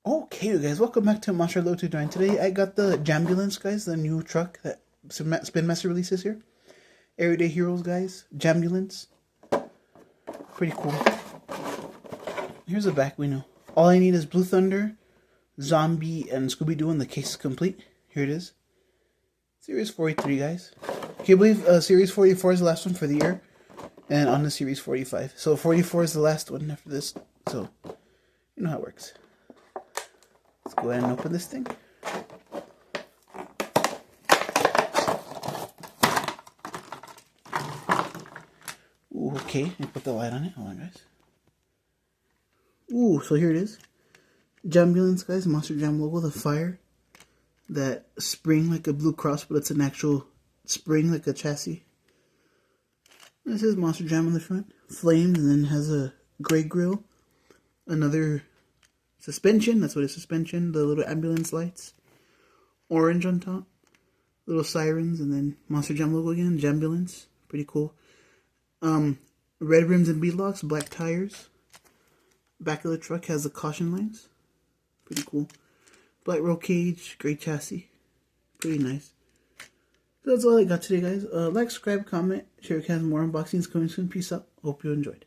Okay, you guys, welcome back to Monster Low 29. Today I got the Jambulance, guys, the new truck that Spin Master releases here. Everyday Heroes, guys. Jambulance. Pretty cool. Here's the back window. All I need is Blue Thunder, Zombie, and Scooby-Doo, and the case is complete. Here it is. Series 43, guys. Can you believe Series 44 is the last one for the year? And on the Series 45. So 44 is the last one after this. So, you know how it works. Let's go ahead and open this thing. Ooh, okay, let me put the light on it. Hold on, guys. Ooh, so here it is. Jambulance, guys. Monster Jam logo. The fire. That spring like a blue cross, but it's an actual spring like a chassis. And it says Monster Jam on the front. Flames, and then has a gray grill. Another suspension. That's what it's suspension. The little ambulance lights. Orange on top. Little sirens, and then Monster Jam logo again. Jambulance. Pretty cool. Red rims and beadlocks. Black tires. Back of the truck has the caution lines. Pretty cool. Black roll cage. Gray chassis. Pretty nice. So that's all I got today, guys. Like, subscribe, comment, share, more unboxings coming soon. Peace out. Hope you enjoyed.